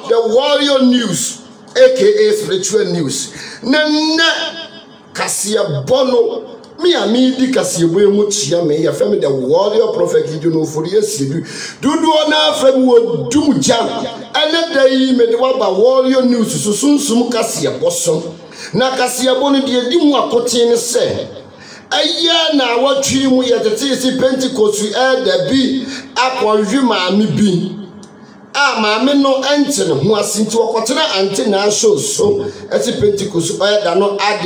The Warrior News, aka Spiritual News. Nana Kasia Bono, me a midi Kasia Muchia, me a family, the Warrior Prophet Gideon for years. Do na from wood do jam, and let the made the Warrior News so soon some Kasia Bosom. Na Kasia Boni, dear Dimwa Cotin say. A year now, what dream we at the TC Pentecost we add the bee up on Juma me be. Mamma no enter who has seen to a quarter antenna shows so as a Pentecost that no add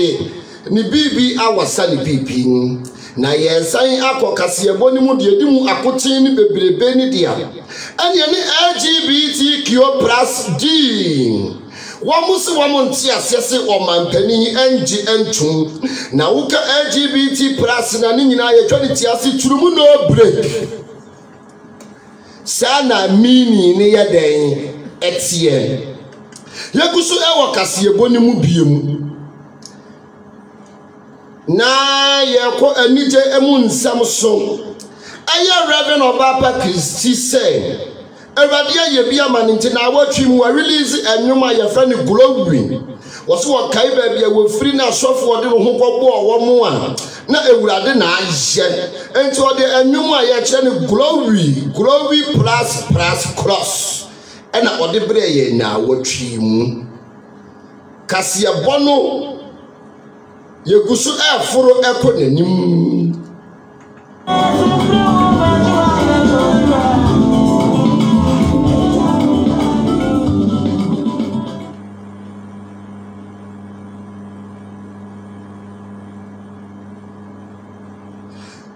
ni bibi our sally peeping. Na yes, I am Cassia Bonimu, the Dimu Apotin, Baby Benidia, and any LGBTQ plus D. Wamusi wamontia sese omampani NGN2 na uka LGBT plus na nini na yetwani asi turumu no break sana mini ne yeden etie yegusu ewo Kasebo ni mu biemu na yeko anije emu nsam so aya Reverend Obapa Christy say Eradia Yebia Manintina, what you were releasing and you my friend Glory was what Kaiba will free now so for the Humpo one more. Now it would have done and so the new my glory plus cross and I would be now what you Cassia Bono Yegusu air for a economy.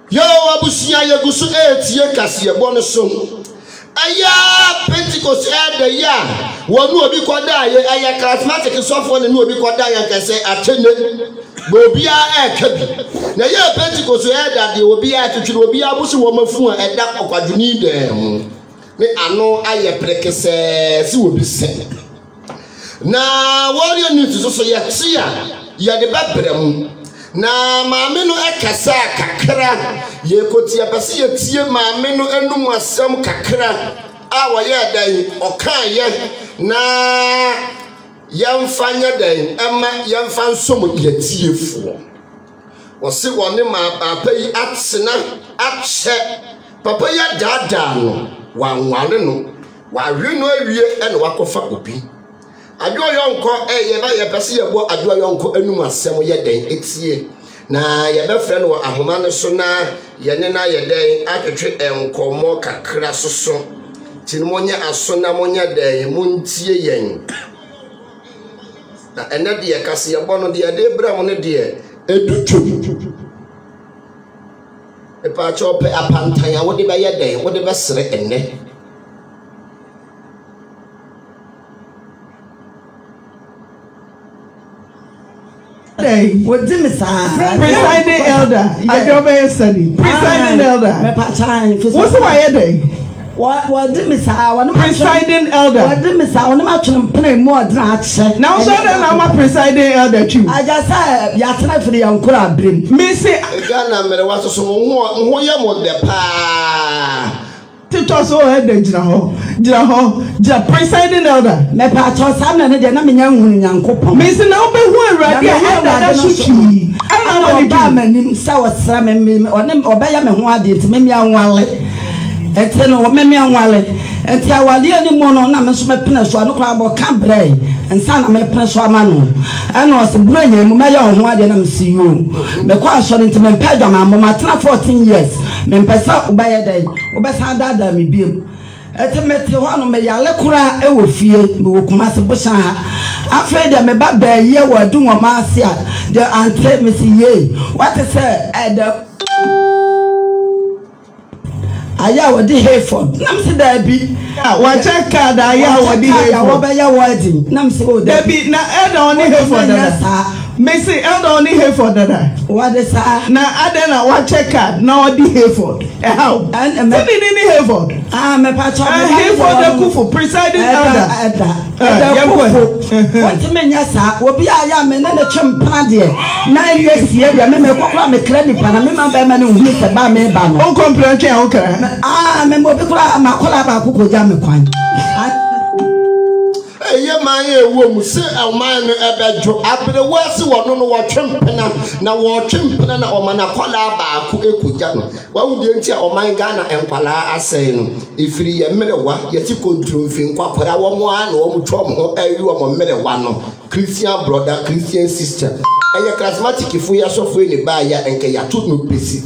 Yo, Abusia Yagusu etie Kasebo no so. Aya Pentecost the year. One will be kwada aya charismatic software and no be kwada ya can say attended. Bobia kabi. Na ya Pentecost that they will be at to will be abusu woman fu and that okwaduni dem. Me ano aya prekese si will be sent. na warrior news so yɛtia yɛde babrɛm na maame no ekasa kakra yekotia pese yetie maame no enum asɛm kakra a wɔyɛ dan ɔkaayɛ na yɛmfanya dan ɛma yɛmfa nsom yɛtiefoɔ wɔse wɔne ma papa yi atsena akyɛ papa ya dada no wanware no wawe no awie ɛna wakɔfa obi adwo yonko yeba yepese yebo adwo yonko enum asem ye den etie na yebefre no ahoma ne so na yene na ye den atwetwe enkomo kakra soso tini monye aso na monye den muntie yen na ene de kase yebo no de de bra mo ne de edutwo e pa chope apantan ya wo de be ye den wo de be sere enne What did Miss Presiding elder? I don't know study. Presiding elder. What's the way day? What did Miss Presiding elder? What did Miss I want to play more drats. Now, so then I'm a presiding elder too. I just said, Yatana for the uncle bring. Missy, Ghana, there was so who you want the pa. So head the presiding elder. Me pacho sam na de na me nyanhun nyankopon. Me se na obehu awurade a da suki. Ana no ba manim sa wasra me one obeya me ho ade nti me anwale. Ete no me anwale. Enti awale ani mo no na me so me pena so no kra bo ka brei. Ensa na me pena so ama no. Ana o se branya mu me ya ho ade na me si yo. Me kwa so nti me pa dwama mo ma 14 years. Me pesa obeya dai. Obesa dada me biem. Etemete ho no me yale kura e wo fie me wo kuma se bosa ha afa de me ba ba ye wo adu wo ma ase a de ante me si ye what say the aya wo di Hayford nam se da bi wa check card aya wo di Hayford wo ba ya wo adi nam se wo da bi na elder oni Hayford da me say elder oni Hayford da what is that na adena wa check card na wo di Hayford how and me ni Hayford me pacho Hayford da kufu presiding elder what me nya sa obi aya me na twempana de na yesie de me kokra me credit pa na me ma ba ma ne hu se ba me ba no on complain ke on kra me mo bi kra ma kola ba ko ja me kwan eye man ewo mu se alman no ebejo abere wase wono no wotwempena na wotwempena na omana kola ba ko ekoja no wawudie nti a oman Ghana enkwala asai no efiri ye merewa yeti control fi nkwakora wo mo a na wo twom ho ayi wo mo merewa no Christian brother Christian sister eye charismatic fu ya sofo ni ba ya enke ya to no petit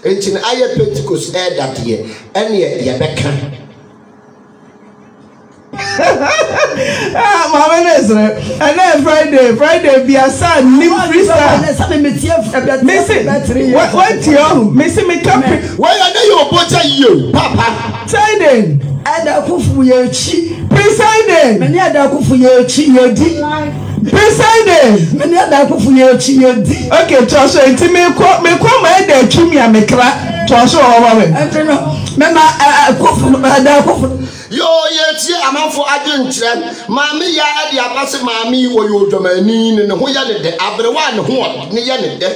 enti na aye Pentecost that year ene ye beka Mama Nesre, and then Friday be a son, new freestyle. Missing, what you missing me company? Why are you butcher you, Papa? Siding, and a kufu ye chi, presiding, many other kufu ye chi ye di, presiding, many other kufu ye chi ye di. Okay, Joshua, it's me come my head, Chimia, me crack, Joshua, I don't know, Mama, kufu, yo ye amanfo agenkyerem maami ya ade abase maami wo yo dwamani ne ho ya ne de abrewa ne ho ne ya ne de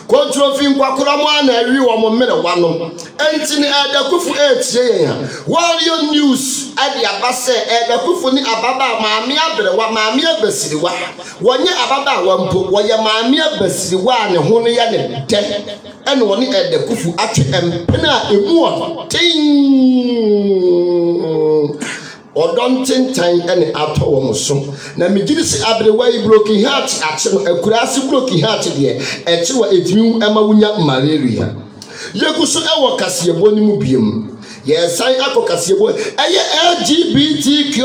control fi nkwakora mo na awi wo mo mere wa no enti ne adakufu etie yen warrior news ade abase adakufu ni ababa maami abrewa maami abasiriwa wonye ababa wampo wo ye maami abasiriwa ne ho ne ya ne de ene woni adakufu atwe empena emu o odontintan ene ato wo muso na megirisi abrewa yi broken heart ache no akurasi broken heart de eche wa etimi ema wunya malaria yekuso ewo kasebo ni mu biem ye san akokasebo eye LGBTQ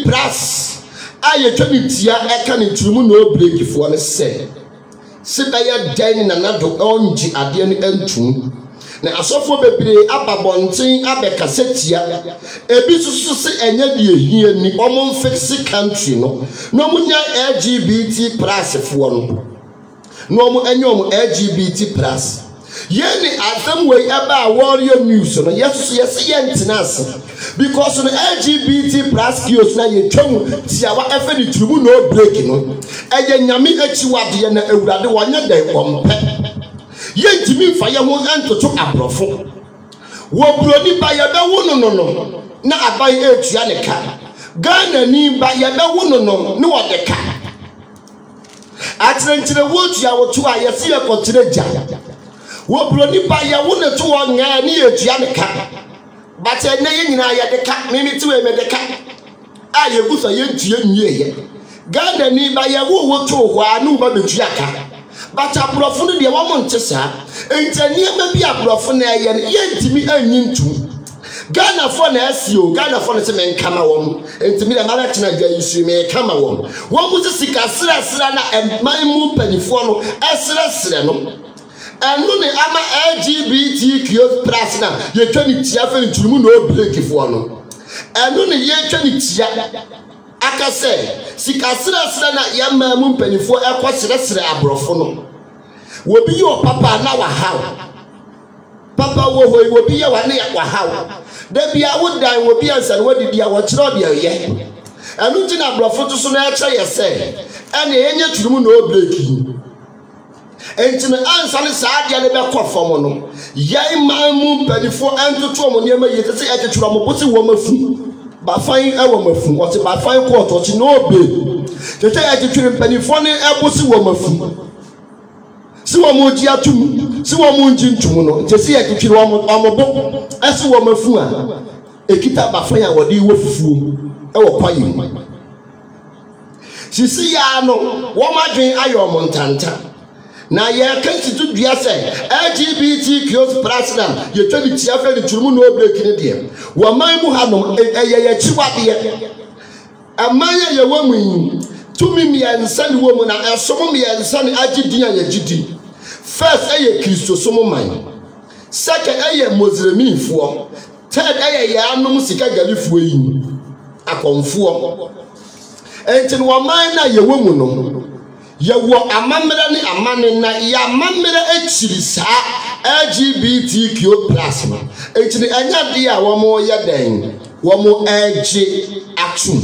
plus aye twanitia eka ne turumu no break fo ne se ya dan na nado onji ade ne antum na asofo bebre ababonten abekasetia ebi susu se enye de ehie ni omon fix country no no munya LGBT plus fo no no mu enye om LGBT plus Yeni asem we eba warrior news no yes yentinase because no LGBT plus kios na yetwam tiawa efe ni turumu no break no eye nyame achiwade na awurade wonye dan kompe yentimi fa ye ho antoto abrofo wo broni ba ye be wo no na abai etua ne ka Ghana ni ba ye be wo no ne wo de ka atrenchire wo tua wo to ayese ye kotere gya wo broni ba ya wo ne to wo nga ni etua ne ka but na ye nyina ye de ka me ti we me de ka a ye gusa ye ntue nwie ye Ghana ni ba ya wo to ho anu ba betua ka but abrofo no de wo mo ntesa entani ma bi abrofo na ye ntimi anyi ntu Ghana for na asio Ghana for na se men kama won entimi da mara tena gya yisu me kama won wo mu sika sira na man mu panifo no esira no enu ne ama LGBTQ+ na ye twani tia fa nturumu no break fo no enu ne ye twani tia aka se sika sira na ya man mu panifo ekosira abrofo no wo bi yo papa na wa haw papa wo hoi wo bi ya wa ne wa haw da bia wo dan wo bi ansa wo didi a wo kire ode ye enu ti na abrofo to so na e kire ye se ene enye turumu no break entine ansa ne saade ne be kofom no yai mamu panifo antoto mo ne ma yete se etwetro mo bosi wo mafu ba fan e wo mafu o te ba fan ko to ti no be tete etwetro panifo ne e bosi wo mafu si wo mo ji atum si wo mo nji ntum no te se etwetro wo amobo ese wo mafu a ekita ba fan a wo de wo fufuo e wo kwaye sisi ya no wo madwen ayo mo ntanta na ye kanti to dua se LGBTQ+ na ye twani tia fa ni turumu no break ni de wo man mu hanom ye chiwade amanya ye wo mu tumi mi ansa ni wo mu na esomo mi ansa ni agidi an ye gidi first ye Kristo somo man second ye Muslimin fo third ye anom sika galifuo yi akonfuo entin wo man na ye wo mu no ye wo amamere ni amane na ya amamere echiri sa LGBTQ+ no entin anya de a wo mo ye den wo mo eje action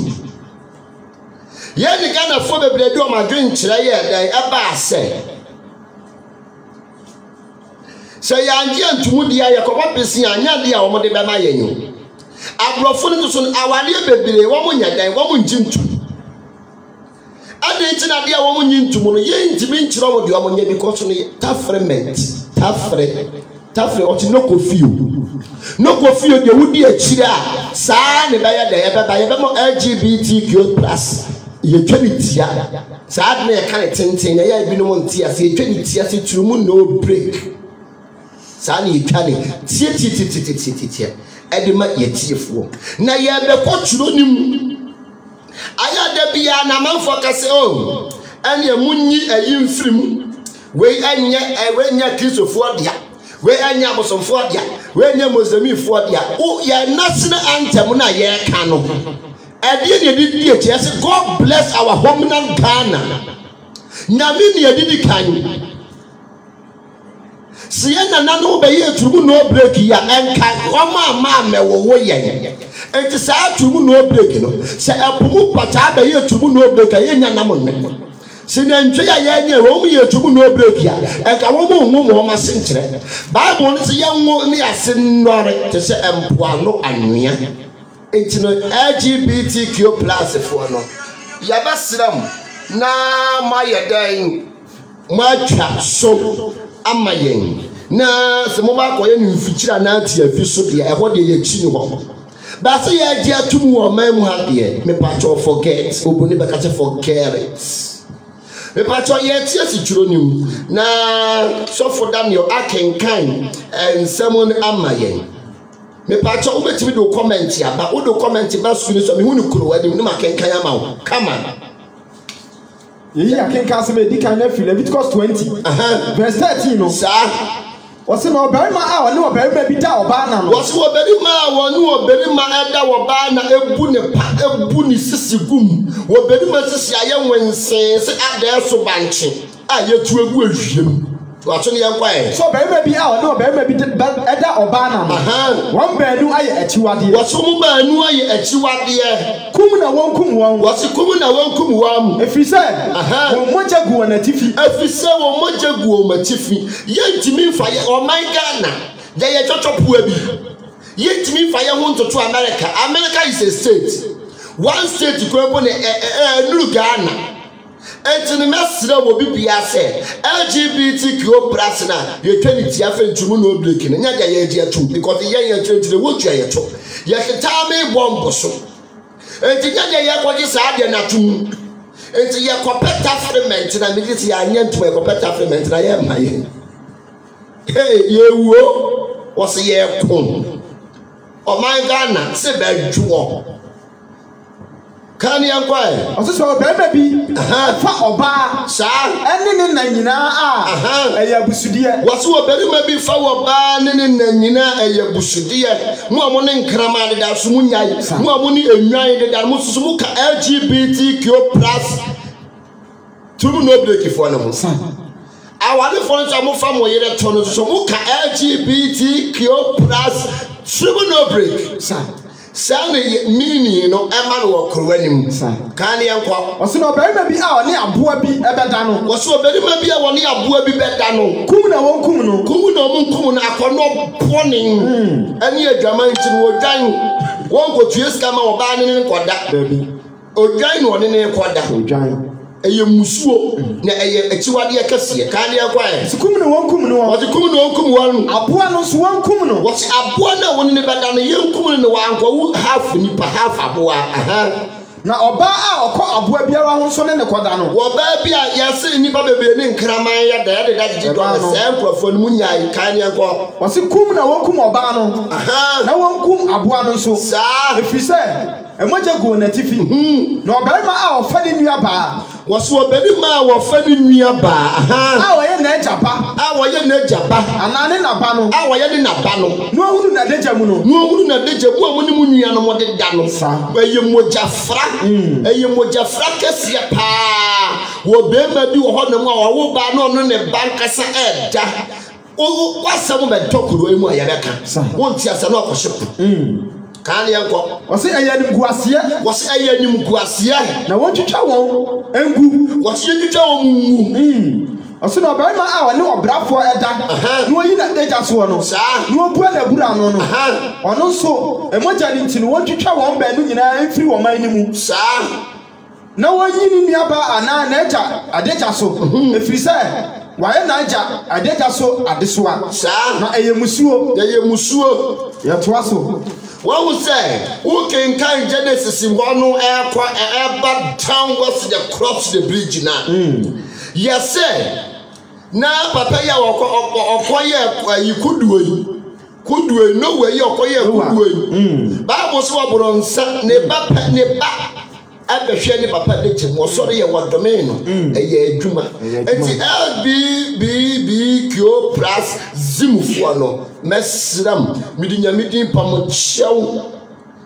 ye ni Ghana fo bebre de o ma dwen kire ye den e ba se ya nje antumu dia ye ko ba pesi anya de a wo mo de be ma ye nyu abrofo ni to so awale bebre wo mo nya den wo mo njintu ade ntina dia wo munyi ntumu no ye ntimi nkyiro mo de wo nya because no tafre o ti no kofio de wudi akire a saa ne ba ya de ye be mo LGBTQ+ ye twani tia saa de ye kan tenten na ya bi no mo ntia se ye twani tia se turumu no break saa ne ye twani tie ede ma ye tiefo na ye be ko turo nim aya da bia na manfo kase o ene munyi ayimfrim we anya Kristofo dia we anya Musomfo dia we anya Mozamifo dia o ya national anthem na ye ka no ede ne didi e say God bless our homeland Ghana na me ne didi kan siena na no be ye turumu no break ya enka ma mewo ye enti saa turumu no break no se apumu pata be ye turumu no break ye nya na mo ne se na ntwe ya ye nya wo mu ye turumu no break ya enka wo mo ma senkyere Bible no se ye wo ne ase nnore te se empoano anwea enti no LGBTQ+ fo no ya basram na ma ye dan ma twa so amayen na se mo ba koye ni mfikyira na ati afiso de e ho de ye chi ni ho ba se ye agi atum wo man mu ha de me pa cho forget obuni be ka che forget me pa cho ye ti asituro nim na so for Daniel akenkan en semon amayen me pa cho obetimi do comment ya ba wo do comment ba su ni so me hu ni kuro wadi ni ma kenkan ama wo come on yeah, can cast me the kind of Leviticus 20 verse 13 no sir what's no very ma no very baby da oba na what's wo very ma wo very ma eda oba na ebu ni sisi gum wo very ma sisi aye wensen se ada so banche aye tu egu ahwiem wato ne yankwae so barima bi a no barima bi eda oba na no won baanu aye achiwade waso mu baanu aye achiwade kum na won kum won wasi kum na won kum wam efise won moja gu won atifi efise won moja gu won atifi yentimi mfa ye o my Ghana dey ye chochopu abi yentimi mfa ye ho ntoto America is a state one state ko ebo ne nuru Ghana entini mesre wo bibia se LGBTQ+ na ye twani tia fentumu no break ne nya dey ye dia tu because ye twantire wo twa ye to ye keta me bomb so enti nya dey ye kwaji sa de na tum enti ye kopeta frement na mediti ya nya ntu ye kopeta frement na ye maye ye wo wo se ye kun o my Ghana se be juo kan yankwae oseso barima bi fa oba sa ene ne na nyina eya busudie waso barima bi fa oba ne na nyina eya busudie mo amo ne nkrama de da so munyai mo amo ne enwan de da mo susu mu ka LGBTQ+ tumu no break for no sa awade for nso mo fa mo yere to no so mu ka LGBTQ+ tumu no break sa Sane mini no ema no okrowanim kan yankwa oso no barima bi a oni aboa bi ebeda no oso barima bi a oni aboa bi beda no kum na won kum no kum na akono ponin ani adwaman ti no odwan won ko tues kama oba ne koda odwan no ne koda odwan eye musuo na eye achiwade akase kan yankwa kum na won kum no won kum won aboa no so won kum no won aboa na won ne beda no yen kum no wankwa wu half nipa half aboa na oba a okọ aboa biara ho so ne koda no oba bi a yase nipa bebe ne nkraman ya da de gidi do na se mprofo no munyai kan yankwa won kum na won kum oba no na won kum aboa no so sa efise emoja go na tifi na obarima a ofa ne nua ba waso barima a wofa ne nua ba a woye na ejapa anane na ba no a woye ne na ba no no hunu na deja mu no mu amone mu nua no mo de da no eye mojafra kese pa wo bema bi wo ho na mu a wo ba no no ne bankasa eda o wasam be tokuro emu ayabeka wonti asa no akoship kan yanko wose ayanim guasie na won twitwa won engu wose twitwa won mu oso no barima a woni obrafo eda no yi na deja so no no bua na bura no no ono so emoja ni ntini won twitwa won ba nu nyina enfiri won man ni mu na won yi ni niaba ana na eja adeja so efiri se waye na eja adeja so adesoa na eyemusuo ye toa so what we say who can kind Genesis one eba downwards the cross the bridge now yes sir na papa ya okoye kuduwe no way okoye kuduwe bible so abronsa ne ba abehwe ne papa de chemo so ye wadome no eye adwuma enti LGBTQ+ zimufuo no mesram midinyamidin pamochew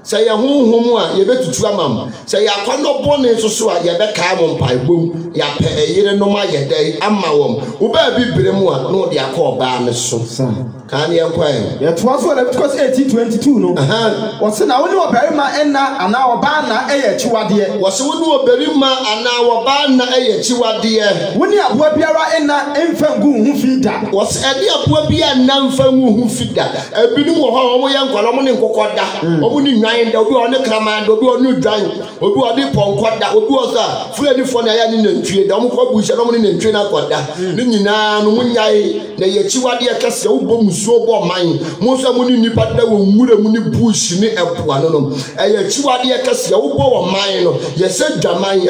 say ya honhom a ye betutu amam say ya kwano bone so a ye be ka mo mpaibom ya pe eyire no ma ye dai ama wom wo ba bibire mu a no de akọ ba ne so kan ye nkwan ye to so Leviticus 18:22 no wose na woni obarima enna ana oba na eye chiwade wose woni obarima ana oba na eye chiwade woni aboa biara enna emfa ngu hu fida wose ade aboa bia na mfa ngu hu fida ebinum wo ho mo ye nkwalo mo ne nkokoda omo ni nwan da obi one kraman da obi one dwan obi ode ponkoda obi oza fulani fo na ya ni nantwie da omo ko bu hye no mo ni nantwie na koda ni nyina no munyai na ye chiwade akase wo bom so bo man mo so mo ni nipa da wo nwura mu ni bush ni epoa no eye chiwade akase wo bo wo man no ye se dwaman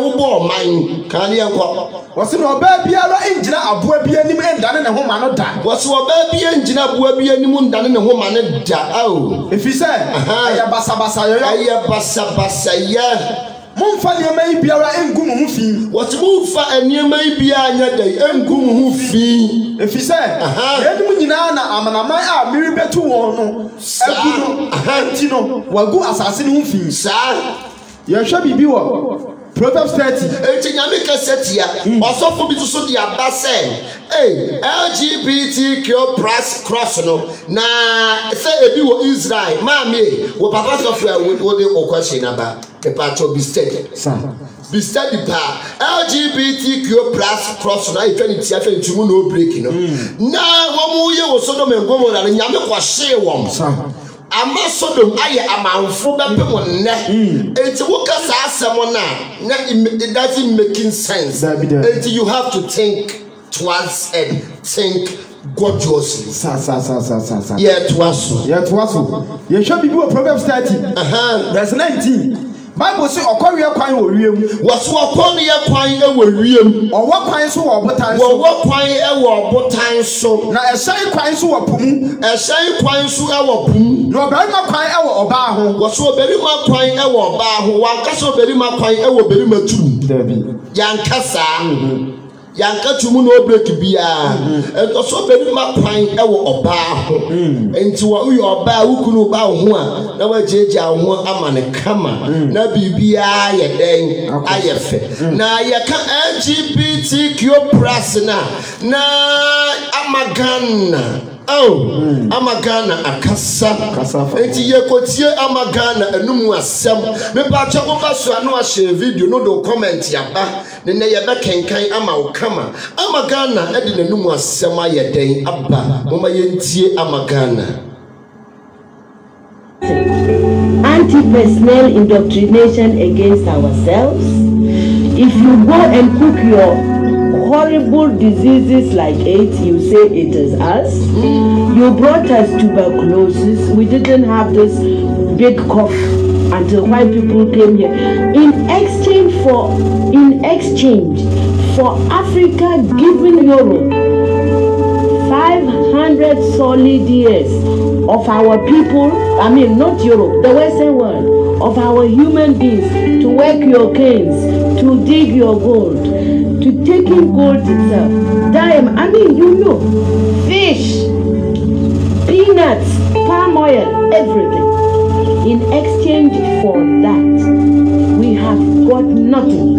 wo bo man kan ye nko wose no oba biara enjina aboa bia nim endane ne ho ma no da wose oba bia enjina aboa bia nim ndane ne ho ma ne da awo efise aya basa yo aya basa ya momfa niema yi biara engu mu fi wose momfa niema yi bia anya dai engu mu fi efise yenim nyina na amanaman a miri betu won no egu no enti no wagu asase ne hu fi sa ye hwa bibi wo Proverbs 30. Eti nyame kasetia osofo bi so di aba say LGBTQ plus cross no na say ebi wo Israel maame wo papa software wo de question aba the part of be study be study pa LGBTQ plus cross na ife ni tia fe ntumu no break no na wo mu ye wo Sodom and Gomorrah na nyame kwa hye wom ama Sodom aye amanfo bepe wonne enti wo kasa asem na it doesn't making sense enti you have to think twice and think gorgeously yeah twice you should be Proverbs 30 verse 19. Bible say okoriye kwan wo wiem waso okoriye kwan e wo wiem owo kwan so wo botan so wo kwan e wo botan so na ehyan kwan so wo pum ehyan kwan so e wo pum na obarima kwan e wo oba ho waso obarima kwan e wo oba ho wankasa obarima kwan e wo obarima tum dabi yankasa yanka tumu no break bia ento so obarima kwan e wo oba ho enti wo uyo oba ukunu ba ho a na wajeje ho amane kama na bibia ye den ayefe na ye ka LGBTQ+ na amagana amagana akasa enti ye kotie amagana enum asem me ba cha ko ba so anu a share video no do comment yaba ne ne ye be kenkan ama wo kama amagana e de enum asem aye den abba moma ye ntie amagana. Anti-personnel indoctrination against ourselves. If you go and cook your horrible diseases like AIDS, you say it is us. You brought us tuberculosis. We didn't have this big cough until white people came here. In exchange for Africa giving Europe 500 solid years of our people, I mean not Europe, the Western world, of our human beings to work your canes, to dig your gold, to take in gold itself, diamond, I mean you know, fish, peanuts, palm oil, everything. In exchange for that, we have got nothing,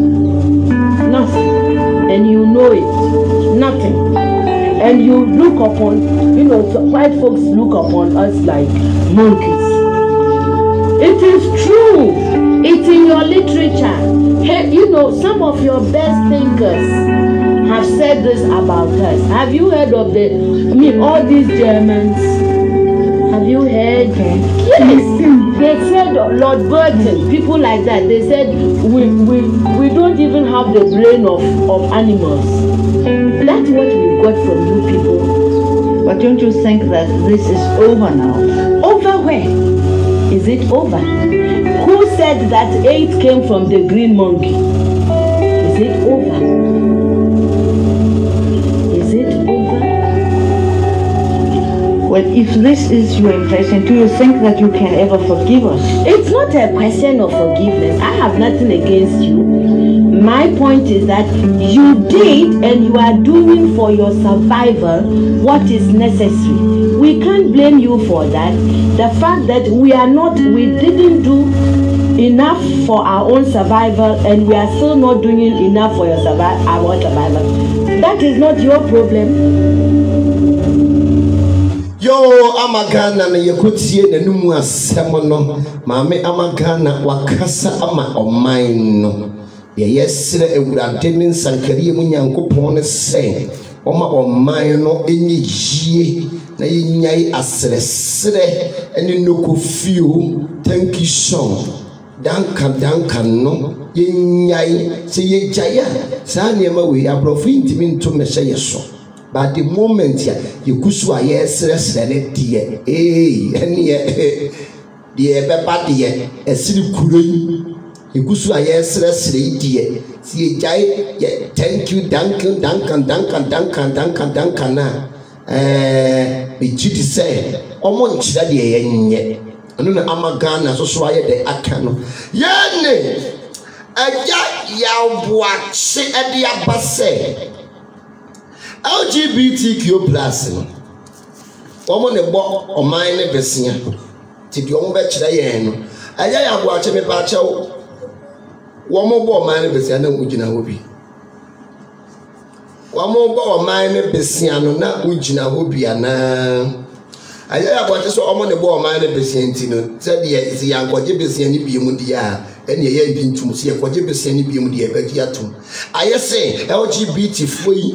and you know it, nothing. And you look upon, you know, white folks look upon us like monkeys. It is true. It's in your literature. Hey, you know, some of your best thinkers have said this about us. Have you heard of all these Germans? Have you heard? Yes. They said Lord Burton, people like that. They said we don't even have the brain of animals. That's what we got from you people. But don't you think that this is over now? Over where? Is it over? Who said that AIDS came from the green monkey? Is it over? Is it over? Well, if this is your impression, do you think that you can ever forgive us? It's not a question of forgiveness. I have nothing against you. My point is that you did and you are doing for your survival what is necessary. We can't blame you for that. The fact that we didn't do enough for our own survival and we are still not doing enough for our survival. That is not your problem. Yo amagana na yekotie nanumu asem no maame amagana wakasa ama oman no yesere ewurade ne nsankariye mu nyankopon ne se oma oman no enye yie na yenyai asresere ene nokofio thank you so danka no yenyai se yejaya sa niema we abrofo intimi nto mehye yeso. But the moment you kusu a yesere ne die die beba die esiri kuroi you kusu a yesere die si ejai thank you dankan na be chiti say omo nchira de yenye anu na amagana so aye de aka no yene aja ya boache e de abase LGBTQ+ no omo ne bo oman ne besia ti di omo be kire yen no aya ya bo ache me ba ache Wamo bo man besia na ugina hobi. Wamo bo man besia no na ugina hobi ana. Aya abonte so omo ne bo man besia ntino. Se de isi yankoje besia ni biemu dia. Ene ye bintum se yakoje besia ni biemu dia ba dia tum. Aye se LGBT foi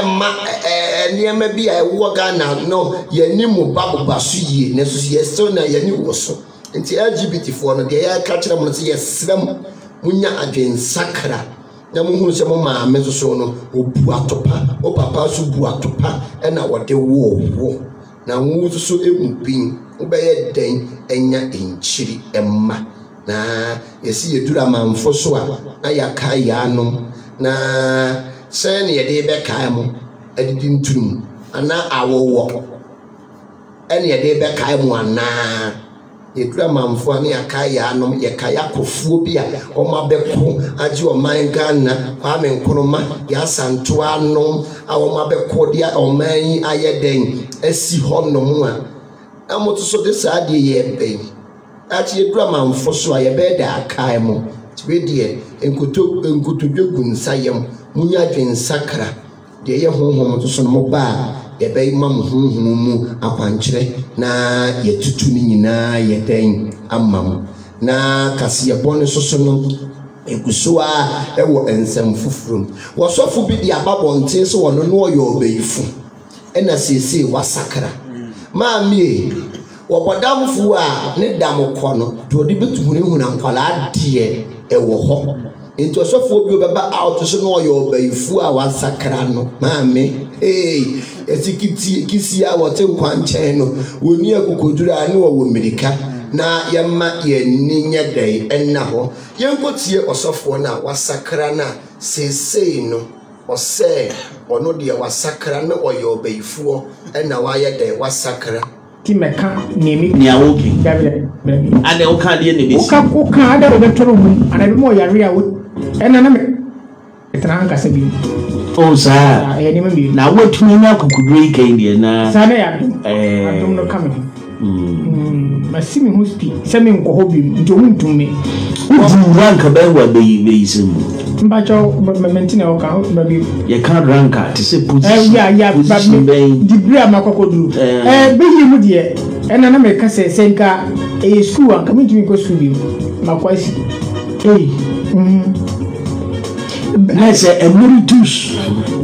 ma niema bi a wo Ghana no ye ni mu babuba so yie ne so ye so na ye ni wo so. Nti LGBT for no de ya ka kire mo se yesrem munya adwen sakra na mu hu se mo ma me so no obu atopa o papa so bu atopa e na wode wo na wu so egupin ubeye den enya enchiri emma na yesi yedura manfo so a na yakai ya anom na se ne yede be kai mo adidi nturum ana awowo ene yede be kai mo ana yedura manfo ani yakai ya anom yakaya kofuo bi a omabeko agi oman Ghana kwa me nkonoma ya santo anom a omabeko dia oman ayeden esi honom a amoto so de saade ye ben achi yedura manfo so a ye be da akai mo tibedie enkotodwegum sayem munya dwen sakra de ye honhom to so no ba ye be mam honhom mu akwankyere na yetutu ni nyina ye den amam na kase ye bone so no ekuso a ewo ensem fufurum wosofu bi di ababonte so wono no oyo obeyifu ena sese wasakra maami wobodamfu a ne damko no to de betumune hu na nkwala de ewo ho enti osofu obi obeba out so no oyo obeyifu a wasakra no maami etikiti kisi a wote nkwanchen no woni akokodura ane wo mirika na yamma ye ninya dai enna ho yenkotie osofo na wasakra na sesei no ose ono de wasakra na oyo obeyifuo enna waye dai wasakra timeka nemi ni awoki David ade o ka de ne besi o ka ada o betoro mu ana bi mo yare a enna na me etran se bi o sa ni me na wotumi na kokudure ike na sa na ya adom no come masimi hospi semi nko hobi nti o muntum me ranka ba wa be yisim mbacho mentina o ka baby ye kan ranka te se position ya dibri amakokoduru be yimu de ena na me ka se senka school an kam ntimi ko school bi makwasi na se emeritus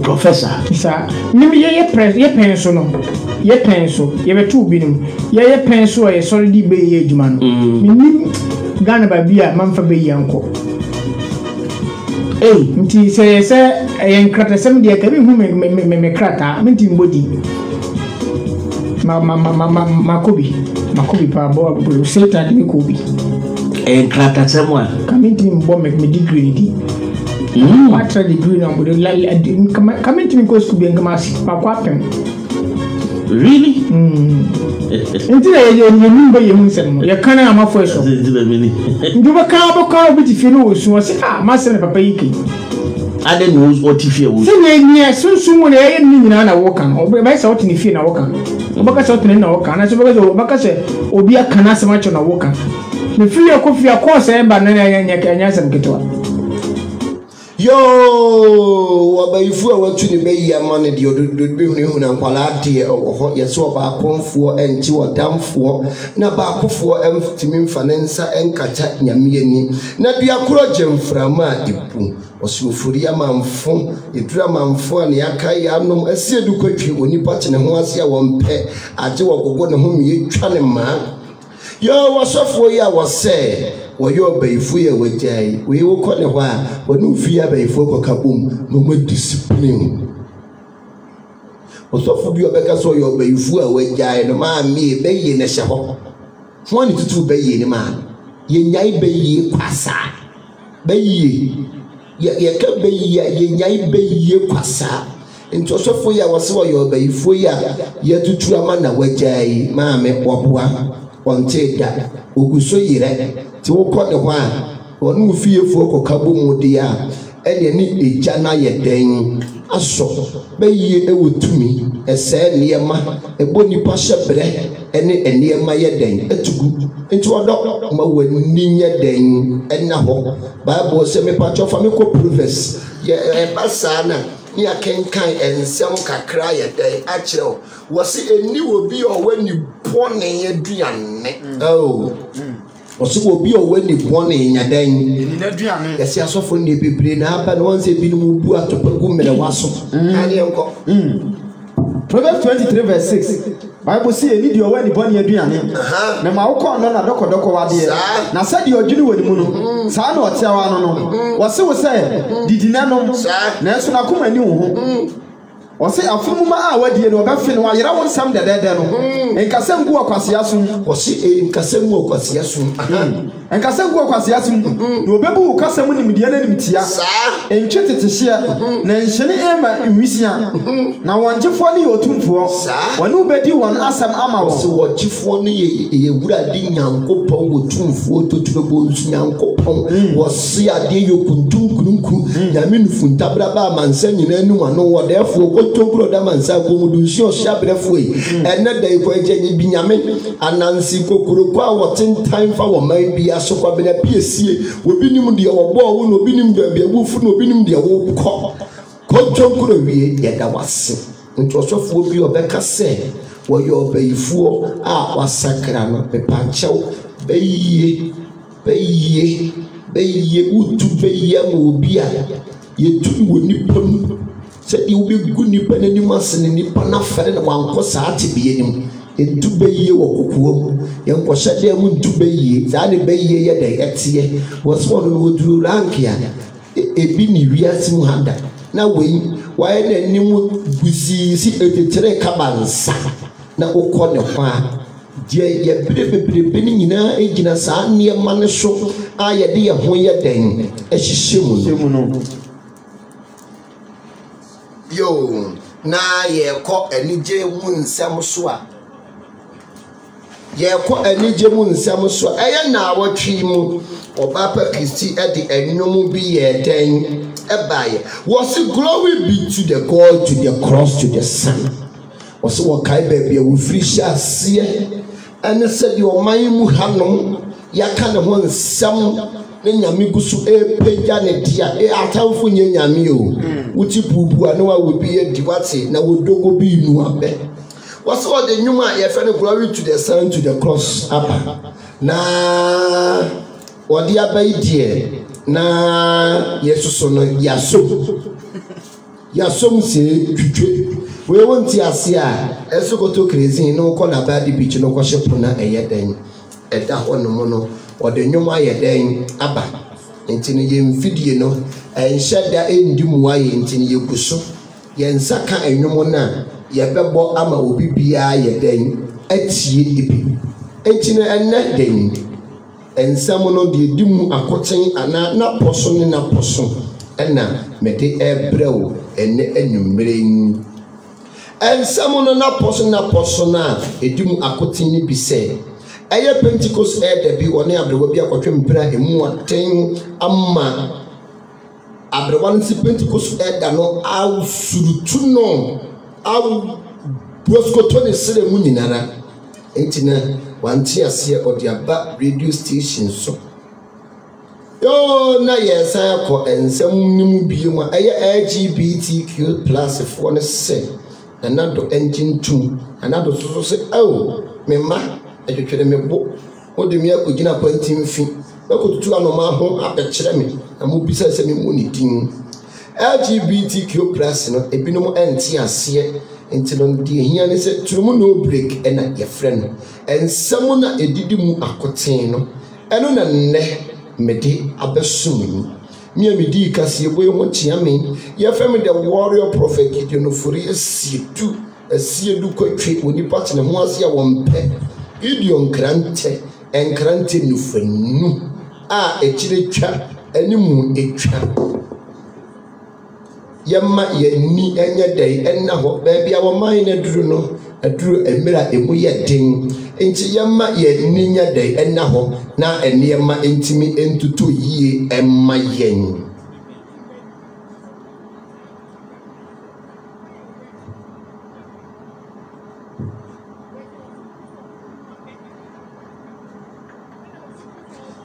professor isa nimi ye penso no ye penso ye betu binum ye penso ye solidi be ye adwuma no minim Ghana ba bia manfa be yanko nti se ye nkrata sem de ka bi hu me krata minti mbodi makobi pa bo seta de kobi nkrata sem wa kaminti mbo me degree di Matra degree na mbo kaminti mi ko school bi ngamasi pakwapem really nti na ye nimba ye hunsem no ye kana amafo eso nduba ka bi ti fi no osu o se ma se papa yiki ade no o ti fi o se nye sunsun mo na ye ni nyina na wo kan o ba se o ti ni fi na wo kan o ba ka se o ti na wo kan na se ba ka se obi aka na se ma cho na wo kan ni fi ya ko fi ya ko se ba na nya sem ketwa yo wabayifu a watu ni be yama ne de ododobe hu na nkwala de ho yeso ba konfo enti wodamfo na ba akofo emtimi mfa ne nsa enkata nyameni na dua koro gemframa ipu osufuri amamfo edura amamfo ne yakai anom asiedu kwatwi onipa tene ho ase a wompe age wogogo ne ho mietwa ne ma yo wasofo ya wose woyo baifu ye wajai we wo kone hwa wonu fia baifu ko kabum no mo discipline osofo bi obeka so yo baifu a wajai no ma mi be ye ne hye ho ni tutu be ye ni ma ye nyai be ye kwasa be ye ka be ye nyai be ye kwasa nti osofo ya wose woyo baifu ya ye tutu ama na wajai ma me boboa onte da oguso yire ti wo ko ne ho a wonu fiefo ko kabo mu de a ene ni eja na ye den aso be yie ewotumi ese niema ebo nipa hyebre ɛne nneɛma yɛ den etugu nti ɔdɔ ma wɔ ni yɛ den ɛna hɔ bible sɛ mepatwɔ fa me kɔ proverbs yɛ ɛba saa na ne akenkan nsɛm kakra yɛ den akyerɛ wɔ se eni wɔ bi ɔwɔ ni bɔne aduane wɔsi wɔ bi ɔwɔ ni bɔne nyadan yɛsi asɔfo ne bebree na aba na wɔn sɛ binom bu atɔpɔ gu mmerɛ waso adeɛ nkɔ. Proverbs 23:6 Bible say eni di ɔwɔ ni bɔne aduane na ma wokɔ no na dɔkɔdɔkɔ wadeɛ na sɛ di ɔdwene wɔ ni mu no saa na ɔte awa no wɔsi wo sɛ didi nanom na nso na koma ni wo ho wɔsi afumuma a wadie no ɔbɛfe no ayera wɔn nsɛm dɛdɛdɛ no nkasɛm gu ɔkwasea so wɔsi nkasɛm gu ɔkwasea so nkasɛm gu ɔkwasea so na ɔbɛbu wo kasɛm nimdeɛ na nimtia ntwe tetehyeɛ na nhyene ema nwisia na wɔn gyefoɔ ne yɛ otumfoɔ wɔne wobɛdi wɔn asɛm ama wɔn wɔsi wɔn gyefoɔ ne yɛ wurade nyankopɔn wɔ tumfoɔ toturobɔ nso nyankopɔn wɔsi adeɛ yɛ kuntunkunku nyame nufuntabraba amansa nyinaa anim ano wɔ dɛɛfoɔ tokuro da mansa ko mu nsuo hya brɛfo yi ɛnɛ da iko agye ni binyame anansi kokoro ko a wɔtentan fa wɔ man bi asokwa bena piesie obi nim de wɔbɔ wo no obi nim de abufu no obi nim de wo kɔ tokuro wie yɛda wase nti ɔsɔfo bi ɔbɛka sɛ wɔyɛ ɔbayifoɔ a wasakra no pepakyɛw bɛyie utu bɛyie ma obi a yɛtu wɔ nipa mu sɛ di wobɛgu nipa n'anim ase ne nipa n'afɛre na wankɔ saa te bie nim ntu bɛyie wɔ kokoa mu yɛnkɔhyɛ dɛ mu ntu bɛyie saa ne bɛyie yɛ dɛ ɛteɛ wɔsɛ wɔn no wɔduru ranke a ebi ne wiase mu ha da na wei wɔayɛ n'anim gusii si etetere kaba nsa na wokɔ ne ho a deɛ yɛbere bebrebe ne nyinaa gyina saa nneɛma no so a yɛde yɛn ho yɛ dɛn ɛhyehyɛ mu no yo na yɛkɔ anigye mu nsɛm so a ɛyɛ na awɔtwe mu ɔbaapa Kristi ɛde anwom bi yɛ dɛn ɛbaeɛ wɔsi glory be to the God, to the cross, to the Son. wɔsi wɔkae baabi a wɔfiri hyɛ aseɛ ɛne sɛ deɛ ɔman mu hanom yɛaka ne ho nsɛm ne nyame gu so epagya ne dia atamfo nye nyame o wuti bubu ane wa wobi edi wate na wodogo bi nu abɛ wɔsɛ wɔde nnwuma a yɛfɛ no glory to the Son, to the cross aba na wɔde aba yi deɛ na yesuso no yasom se twitwe we wonti ase a esokoto crazy no kɔ na bad beach no kɔ hyepo na ɛyɛ den ɛda hɔ no mo no ɔde nnwuma yɛ den aba nti ne yɛmfidie no ɛnhyɛ da ɛndi mu ayɛ nti ne yɛgu so yɛnsa ka nnwom no a yɛbɛbɔ ama obi biara yɛ den atie ibi nti no ɛnɛ den nsɛm no deɛ di mu akoten anaa napɔ so ne napɔ so ɛna mede ɛbrɛ wo ɛnɛ anwummerɛ yi nsɛm no napɔ so na ɛdi mu akoten ne bi sɛ ɛyɛ Pentecost ɛda bi ɔne abrewa bi akɔtwe mpira emu aten ama abrewa no si Pentecost ɛda no awusurutu no awu boskoto ne sere mu nyinara entina wanti aseɛ ɔde aba radio station so yo na yɛsan akɔ nsɛm nim bi mu ɛyɛ LGBTQ+ foɔ ne sɛ anado engine tum anado so sɛ memma etwetwere me bo ode me akogina kwantim fi akotutu anoma ho abɛkyerɛ me na mo bisa sɛ me mu ne din LGBTQ+ no ebinom enti aseɛ enti no de hia ne sɛ turumu no break ɛna yɛfrɛ no ensɛm na edidi mu akoten no ɛno na nnɛ mede abɛsom me a medi kaseɛ boye ho tia me yɛfrɛ me the warrior prophet Gideon Ofori asiedu kwatwe onipa tene ho ase a wɔmpɛ Gideon nkrante nufanu a ekyire twa animu etwa yɛma yɛni ɛnyɛ dɛn ɛna hɔ baabi a wɔman na duru no aduru emira emu yɛ den nti yɛma yɛni nyɛ dɛn ɛna hɔ na nneɛma ntimi ntutu yie ɛma yɛn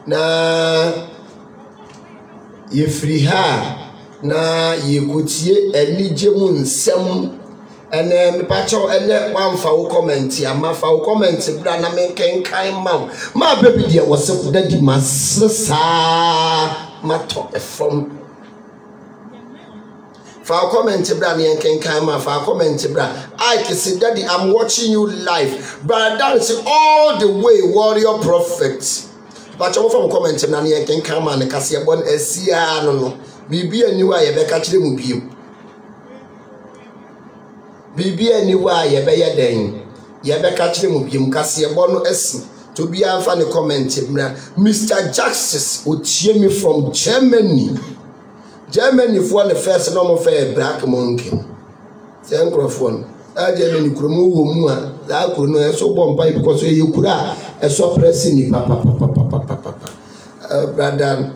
na yefri ha na yekutie anije mu nsem ene mepacho ene wamfa wo comment ya mafa wo comment bra na menkenkan ma baby dia wose dadi masesa mato from fa comment bra na menkenkan ma fa comment bra I can say daddy I'm watching you live but that's all the way warrior prophet but you from comment na menkenkan ma ne kase bon asia no bibi aniwa ye beka kire mu biem bibi aniwa ye be ye den ye beka kire mu biem kase bo no asi to be anfa ne comment mra Mr. Justice otie me from Germany for the first no mo fair black monkey say microphone Germany kromo wo mu a za kro no eso bompa because ye kura eso press ni papa brother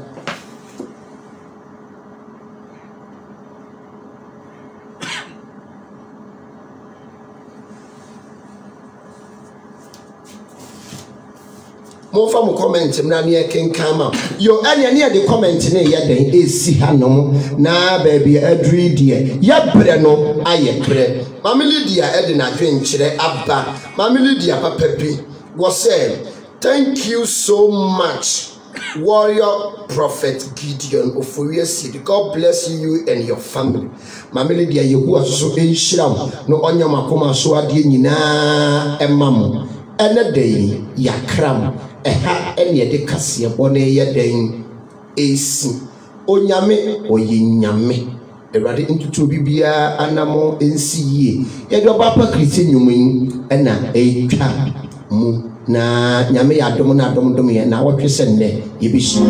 mo fa mo comment na ne kenkan ma yo ene ne de comment ne ye den esi hanom na baby adri die ya bre no aye bre family dia e de na dwenkyere aba family dia papa bi go say thank you so much warrior prophet Gideon Oforiesi. God bless you and your family. Family dia yehu asoso enhyiram no onyama koma so ade nyina emam ene dey yakram eha ene de kase bone ye den esi onyame oyinyame ewade ntutu bibia anamo ensiye ye do papa Christian nyumun ena etwa mu na nyame ya dom na dom ye na wotwe senne ye bishi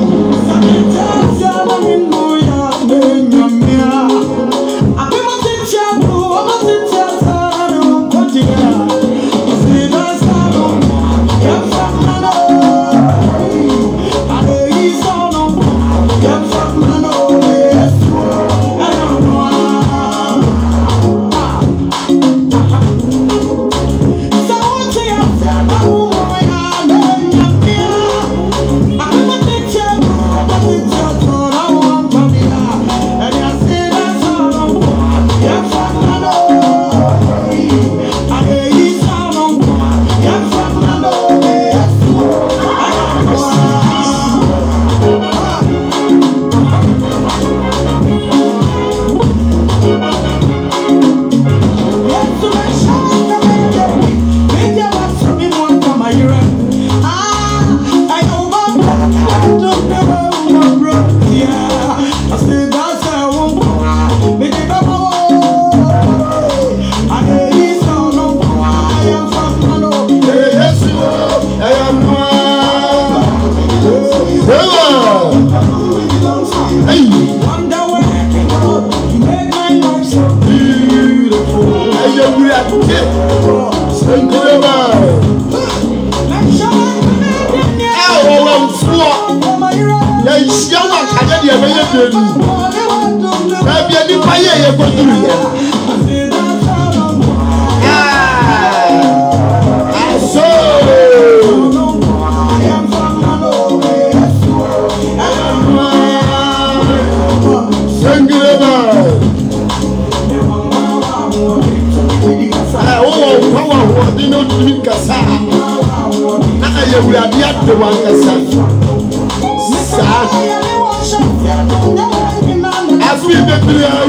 Africa